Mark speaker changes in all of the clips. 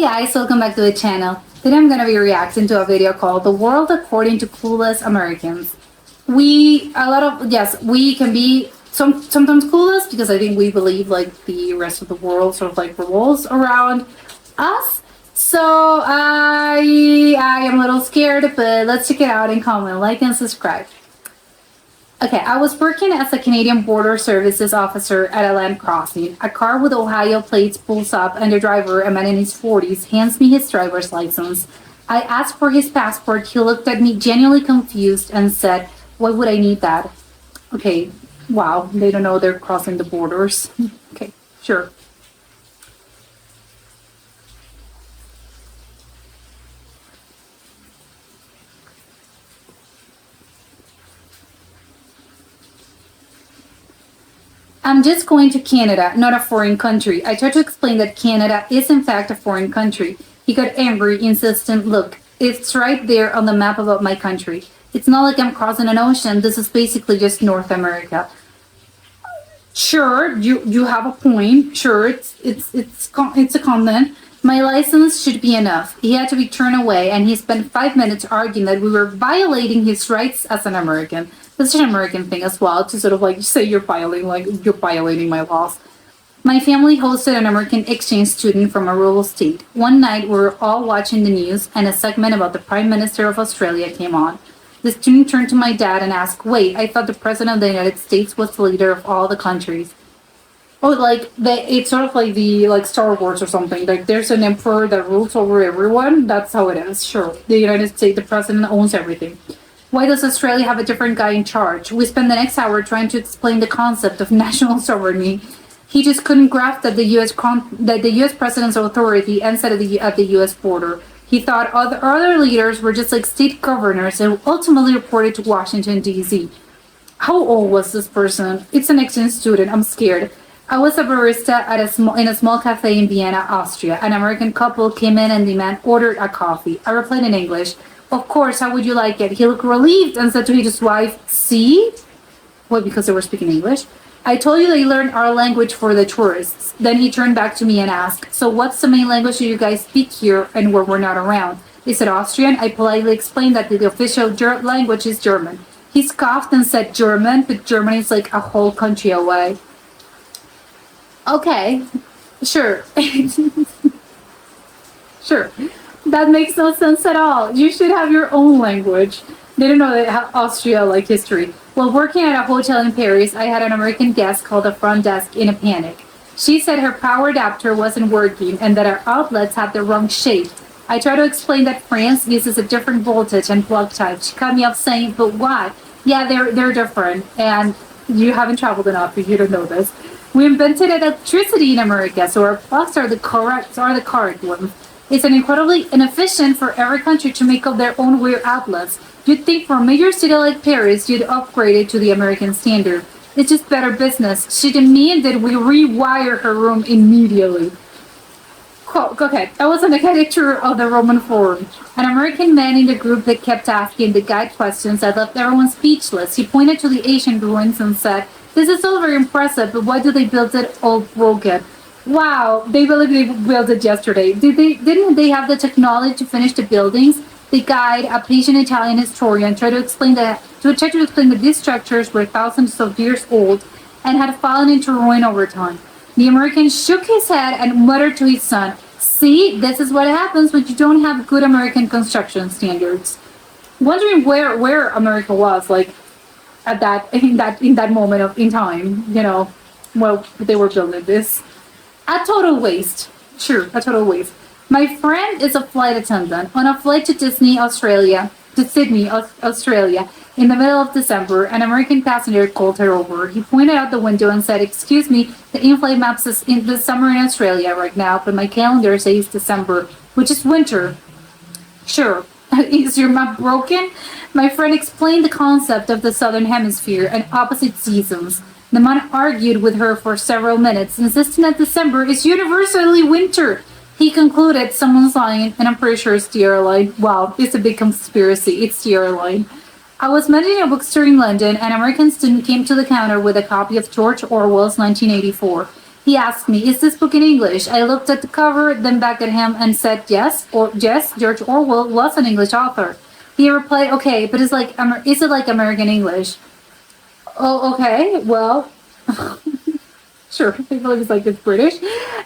Speaker 1: guys, welcome back to the channel. Today I'm going to be reacting to a video called The World According to Clueless Americans. We can be sometimes clueless because I think we believe like the rest of the world sort of like revolves around us. So I am a little scared, but let's check it out and comment, like, and subscribe. Okay, I was working as a Canadian Border Services officer at a land crossing. A car with Ohio plates pulls up and the driver, a man in his 40s, hands me his driver's license. I asked for his passport. He looked at me genuinely confused and said, "Why would I need that?" Okay, wow, they don't know they're crossing the borders. Okay, sure. I'm just going to Canada, not a foreign country. I tried to explain that Canada is in fact a foreign country. He got angry, insistent, "Look, it's right there on the map about my country. It's not like I'm crossing an ocean. This is basically just North America." Sure, you have a point. Sure, it's a comment. My license should be enough. He had to be turned away, and he spent 5 minutes arguing that we were violating his rights as an American. That's an American thing as well, to sort of like say you're violating my laws. My family hosted an American exchange student from a rural state. One night we were all watching the news and a segment about the Prime Minister of Australia came on. The student turned to my dad and asked, "Wait, I thought the President of the United States was the leader of all the countries." Oh, it's sort of like the Star Wars or something. Like there's an emperor that rules over everyone. That's how it is. Sure, the United States, the president owns everything. Why does Australia have a different guy in charge? We spent the next hour trying to explain the concept of national sovereignty. He just couldn't grasp that the U.S. president's authority ends at the U.S. border. He thought other leaders were just like state governors and ultimately reported to Washington, D.C. How old was this person? It's an exchange student. I'm scared. I was a barista in a small cafe in Vienna, Austria. An American couple came in and the man ordered a coffee. I replied in English, "Of course, how would you like it?" He looked relieved and said to his wife, "See?" Well, because they were speaking English. "I told you they learned our language for the tourists." Then he turned back to me and asked, "So what's the main language you guys speak here and where we're not around?" He said Austrian. I politely explained that the official language is German. He scoffed and said German, but Germany is like a whole country away. Okay, sure. Sure. That makes no sense at all. You should have your own language. They don't know that Austria like history. While working at a hotel in Paris, I had an American guest call the front desk in a panic. She said her power adapter wasn't working and that our outlets had the wrong shape. I tried to explain that France uses a different voltage and plug type. She cut me off saying, "But why?" Yeah, they're different, and you haven't traveled enough if you don't know this. We invented electricity in America, so our plugs are the correct ones. It's incredibly inefficient for every country to make up their own weird outlets. You'd think for a major city like Paris, you'd upgrade it to the American standard. It's just better business. She demanded we rewire her room immediately. Okay, that was an caricature of the Roman Forum. An American man in the group that kept asking the guide questions that left everyone speechless. He pointed to the ancient ruins and said, "This is all very impressive, but why do they build it all broken?" Wow, they believe they built it yesterday. Didn't they have the technology to finish the buildings? The guide, a patient Italian historian, tried to explain that these structures were thousands of years old and had fallen into ruin over time. The American shook his head and muttered to his son, "See, this is what happens when you don't have good American construction standards." Wondering where America was like at in that moment in time, while they were building this. A total waste. Sure, a total waste. My friend is a flight attendant on a flight to Sydney, Australia. In the middle of December, an American passenger called her over. He pointed out the window and said, "Excuse me, the in-flight map says in the summer in Australia right now, but my calendar says December, which is winter." Sure. Is your map broken? My friend explained the concept of the southern hemisphere and opposite seasons. The man argued with her for several minutes, insisting that December is universally winter. He concluded someone's lying, and I'm pretty sure it's the airline. Wow, it's a big conspiracy. It's the airline. I was managing a bookstore in London. An American student came to the counter with a copy of George Orwell's 1984. He asked me, "Is this book in English?" I looked at the cover, then back at him and said, "Yes, or yes, George Orwell was an English author." He replied, "Okay, but is it like American English?" Oh, okay, well, sure. I feel like it's British.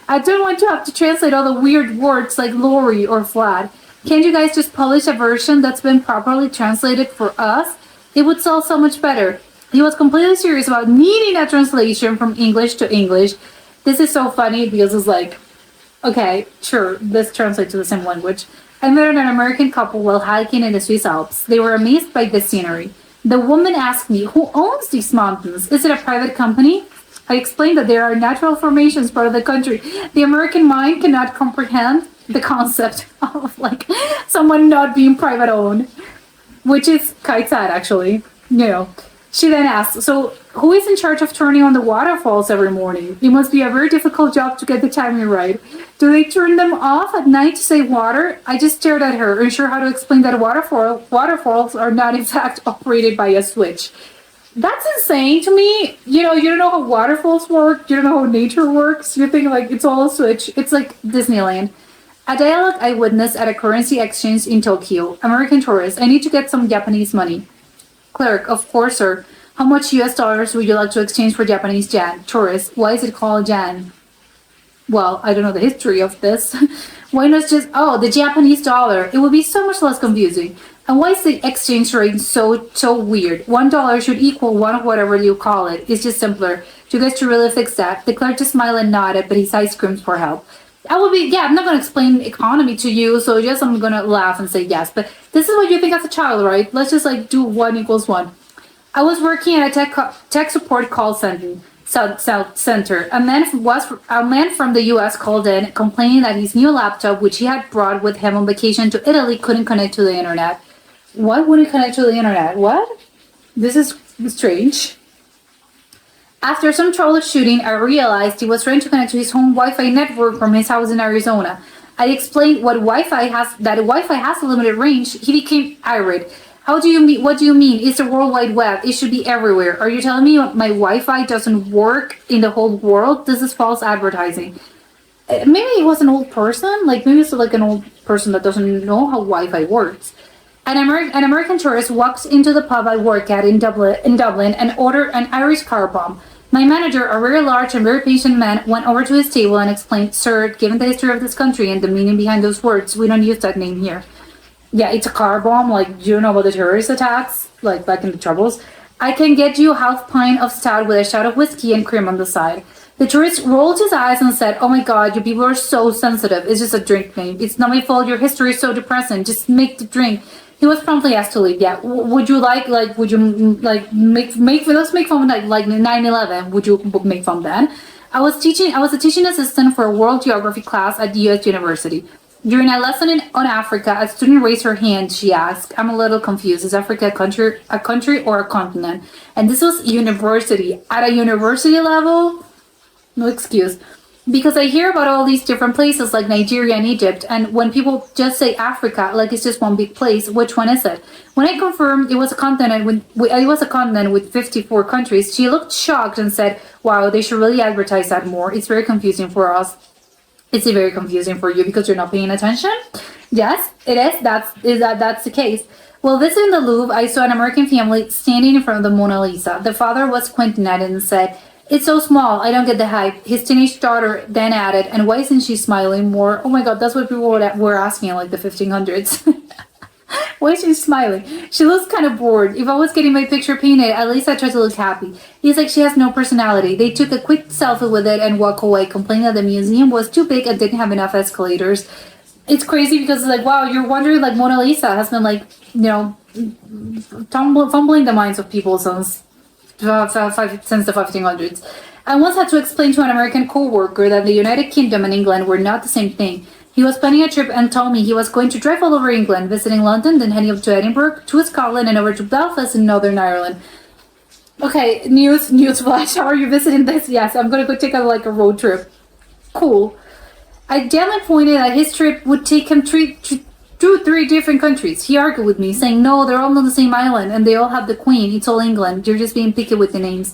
Speaker 1: I don't want to have to translate all the weird words like lorry or flat. Can't you guys just publish a version that's been properly translated for us? It would sell so much better. He was completely serious about needing a translation from English to English. This is so funny because it's like, okay, sure, let's translate to the same language. I met an American couple while hiking in the Swiss Alps. They were amazed by the scenery. The woman asked me, "Who owns these mountains? Is it a private company?" I explained that there are natural formations part of the country. The American mind cannot comprehend the concept of like someone not being private owned, which is quite sad actually. You know. She then asked, "So who is in charge of turning on the waterfalls every morning? It must be a very difficult job to get the timing right. Do they turn them off at night to save water?" I just stared at her, unsure how to explain that waterfalls are not in fact operated by a switch. That's insane to me. You know, you don't know how waterfalls work. You don't know how nature works. You think like it's all a switch. It's like Disneyland. A dialogue I witnessed at a currency exchange in Tokyo. American tourist, "I need to get some Japanese money." Clerk, "Of course, sir. How much US dollars would you like to exchange for Japanese yen?" Tourist, "Why is it called yen?" Well, I don't know the history of this. Why not just, oh, the Japanese dollar? It would be so much less confusing. And why is the exchange rate so weird? $1 should equal one of whatever you call it. It's just simpler. Do you guys to really fix that? The clerk just smiled and nodded, but his eyes screamed for help. I would be, yeah, I'm not going to explain economy to you, so just I'm going to laugh and say yes. But this is what you think as a child, right? Let's just like do 1 equals 1. I was working at a tech support call center. A man from the US called in complaining that his new laptop, which he had brought with him on vacation to Italy, couldn't connect to the internet. What wouldn't connect to the internet? What? This is strange. After some troubleshooting, I realized he was trying to connect to his home Wi-Fi network from his house in Arizona. I explained that Wi-Fi has a limited range. He became irate. "How do you mean? What do you mean? It's the World Wide Web. It should be everywhere. Are you telling me my Wi-Fi doesn't work in the whole world? This is false advertising." Maybe he was an old person. Like maybe it's like an old person that doesn't know how Wi-Fi works. An American tourist walks into the pub I work at in Dublin and ordered an Irish car bomb. My manager, a very large and very patient man, went over to his table and explained, "Sir, given the history of this country and the meaning behind those words, we don't use that name here." Yeah, it's a car bomb. Like, you don't know about the terrorist attacks, like back in the Troubles. "I can get you half pint of stout with a shot of whiskey and cream on the side." The tourist rolled his eyes and said, "Oh my God, you people are so sensitive. It's just a drink name. It's not my fault. Your history is so depressing. Just make the drink." He was promptly asked to leave. Yeah. Would you would you let's make fun of like 9/11. Would you make fun then? I was a teaching assistant for a world geography class at the US University. During a lesson on Africa, a student raised her hand. She asked, "I'm a little confused. Is Africa a country or a continent?" And this was university. At a university level, no excuse. Because I hear about all these different places like Nigeria and Egypt, and when people just say Africa, like it's just one big place, which one is it? When I confirmed it was a continent with 54 countries, she looked shocked and said, "Wow, they should really advertise that more. It's very confusing for us." Is it very confusing for you because you're not paying attention? Yes, it is. That's the case. Well, visiting the Louvre, I saw an American family standing in front of the Mona Lisa. The father was squinting at it and said, "It's so small, I don't get the hype." His teenage daughter then added, "And why isn't she smiling more?" Oh my God, that's what people were asking in like the 1500s. Why is she smiling? She looks kind of bored. If I was getting my picture painted, at least I try to look happy. He's like, "She has no personality." They took a quick selfie with it and walked away, complaining that the museum was too big and didn't have enough escalators. It's crazy because it's like, wow, you're wondering like Mona Lisa has been like, you know, fumbling the minds of people since the 1500s. I once had to explain to an American co-worker that the United Kingdom and England were not the same thing. He was planning a trip and told me he was going to drive all over England, visiting London, then heading up to Edinburgh, to Scotland, and over to Belfast in Northern Ireland. Okay, news flash. How are you visiting this? Yes, I'm gonna go take a road trip. Cool. I gently pointed that his trip would take him three different countries. He argued with me, saying, "No, they're all on the same island, and they all have the Queen. It's all England. You're just being picky with the names."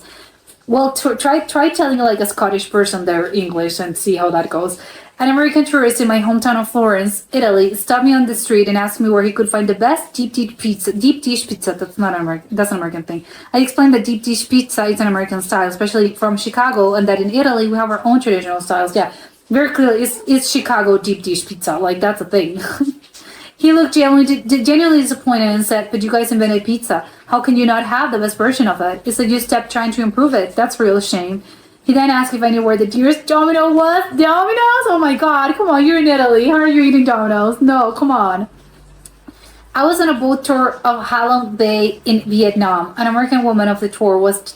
Speaker 1: Well, try telling like a Scottish person their English and see how that goes. An American tourist in my hometown of Florence, Italy, stopped me on the street and asked me where he could find the best deep dish pizza. Deep dish pizza. That's not an American. That's an American thing. I explained that deep dish pizza is an American style, especially from Chicago, and that in Italy we have our own traditional styles. Yeah, very clearly, it's Chicago deep dish pizza. Like that's a thing. He looked genuinely disappointed and said, "But you guys invented pizza. How can you not have the best version of it? It's like you stepped trying to improve it. That's a real shame." He then asked if I knew where the dearest Domino was. Domino's? Oh my god, come on, you're in Italy. How are you eating Domino's? No, come on. I was on a boat tour of Halong Bay in Vietnam. An American woman of the tour was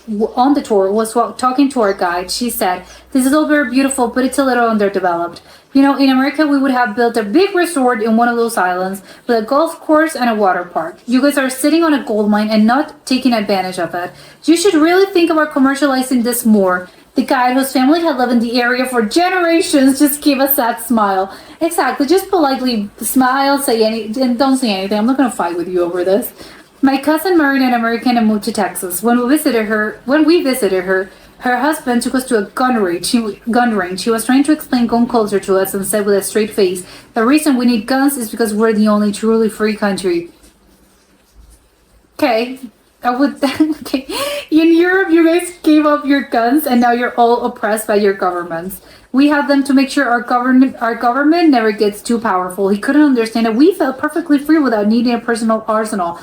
Speaker 1: talking to our guide. She said, "This is all very beautiful, but it's a little underdeveloped. You know, in America, we would have built a big resort in one of those islands with a golf course and a water park. You guys are sitting on a gold mine and not taking advantage of it. You should really think about commercializing this more." The guide, whose family had lived in the area for generations, just gave a sad smile. Exactly, just politely smile, and don't say anything. I'm not gonna fight with you over this. My cousin married an American and moved to Texas. When we visited her, her husband took us to a gun range. She was trying to explain gun culture to us and said with a straight face, "The reason we need guns is because we're the only truly free country." Okay. Okay. In Europe, you guys gave up your guns and now you're all oppressed by your governments. We have them to make sure our government never gets too powerful. He couldn't understand that we felt perfectly free without needing a personal arsenal.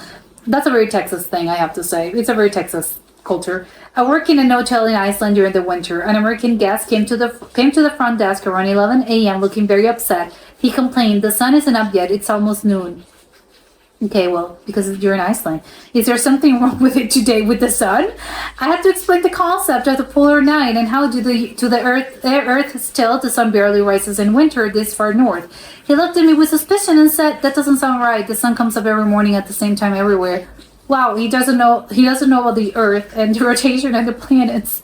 Speaker 1: That's a very Texas thing, I have to say. It's a very Texas culture. I work in an hotel in Iceland during the winter. An American guest came to the front desk around 11 a.m. looking very upset. He complained, "The sun isn't up yet. It's almost noon." Okay, well, because you're in Iceland. Is there something wrong with it today with the sun? I had to explain the concept of the polar night and how to the Earth tilt, the sun barely rises in winter this far north. He looked at me with suspicion and said, "That doesn't sound right. The sun comes up every morning at the same time everywhere." Wow, he doesn't know about the Earth and the rotation of the planets.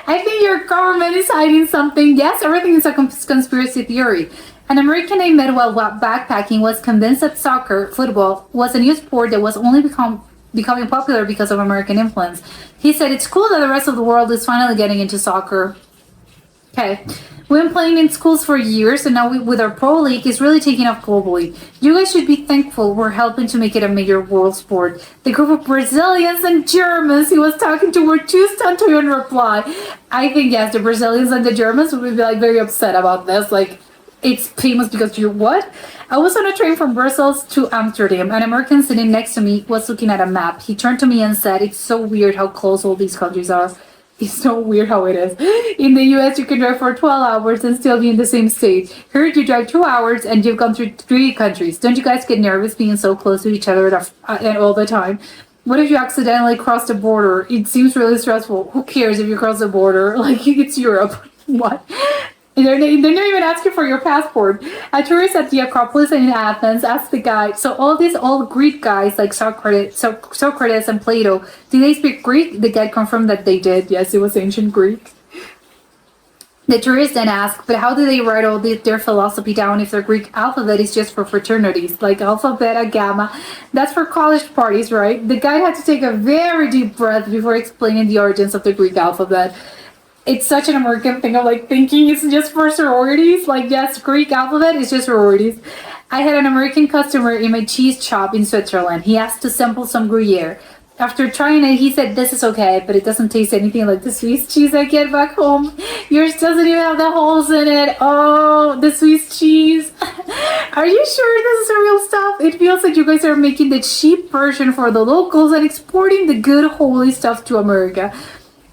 Speaker 1: I think your government is hiding something. Yes, everything is a conspiracy theory. An American I met while backpacking was convinced that football, was a new sport that was only becoming popular because of American influence. He said, "It's cool that the rest of the world is finally getting into soccer." Okay. We've been playing in schools for years, and now with our pro league, it's really taking off globally. You guys should be thankful we're helping to make it a major world sport. The group of Brazilians and Germans he was talking to were too stunned to even reply. I think, yes, the Brazilians and the Germans would be like very upset about this. Like, it's famous because you're what? I was on a train from Brussels to Amsterdam. An American sitting next to me was looking at a map. He turned to me and said, "It's so weird how close all these countries are." It's so weird how it is. In the US, you can drive for 12 hours and still be in the same state. Here, you drive 2 hours and you've gone through 3 countries. Don't you guys get nervous being so close to each other all the time? What if you accidentally cross the border? It seems really stressful. Who cares if you cross the border? Like, it's Europe. What? They're not even asking for your passport. A tourist at the Acropolis in Athens asked the guide, "So all these old Greek guys like Socrates and Plato, do they speak Greek?" The guide confirmed that they did. Yes, it was ancient Greek. The tourist then asked, "But how do they write all their philosophy down if their Greek alphabet is just for fraternities, like Alpha, Beta, Gamma? That's for college parties, right?" The guide had to take a very deep breath before explaining the origins of the Greek alphabet. It's such an American thing of like thinking it's just for sororities. Like, yes, Greek alphabet is just sororities. I had an American customer in my cheese shop in Switzerland. He asked to sample some Gruyere. After trying it, he said, "This is okay, but it doesn't taste anything like the Swiss cheese I get back home. Yours doesn't even have the holes in it. Oh, the Swiss cheese." Are you sure this is the real stuff? It feels like you guys are making the cheap version for the locals and exporting the good, holy stuff to America.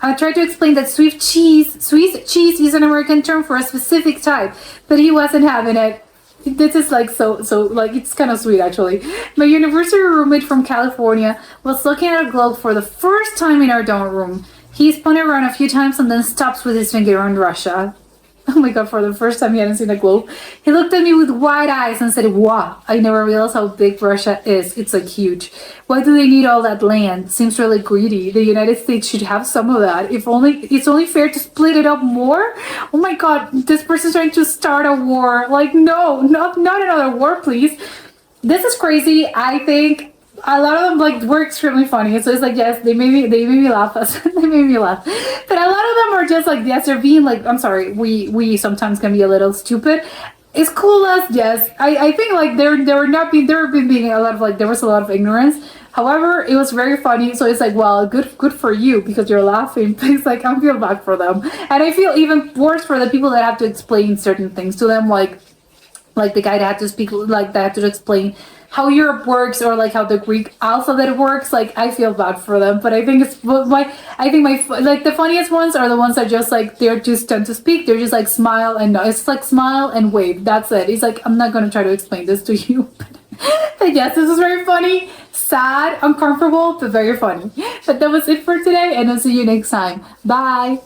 Speaker 1: I tried to explain that Swiss cheese is an American term for a specific type, but he wasn't having it. This is like so like it's kind of sweet actually. My university roommate from California was looking at a globe for the first time in our dorm room. He spun it around a few times and then stops with his finger on Russia. Oh my god, for the first time he hadn't seen a globe. He looked at me with wide eyes and said, "Wow, I never realized how big Russia is. It's like huge. Why do they need all that land? Seems really greedy. The United States should have some of that. It's only fair to split it up more." Oh my god, this person's trying to start a war. Like, no, not another war, please. This is crazy. I think a lot of them like were extremely funny. So it's like, yes, they made me laugh. They made me laugh. But a lot of them are just like, yes, they're being like, I'm sorry, we sometimes can be a little stupid. It's cool as yes. I think like there been being a lot of like there was a lot of ignorance. However, it was very funny. So it's like, well, good for you because you're laughing. But it's like I feel bad for them, and I feel even worse for the people that have to explain certain things to them, like the guy that had to speak, like that had to explain how Europe works or like how the Greek alphabet works. Like I feel bad for them, but I think it's my like the funniest ones are the ones that just like they're just tend to speak. They're just like smile and it's like smile and wave. That's it. It's like I'm not gonna try to explain this to you. But yes, this is very funny, sad, uncomfortable, but very funny. But that was it for today, and I'll see you next time. Bye.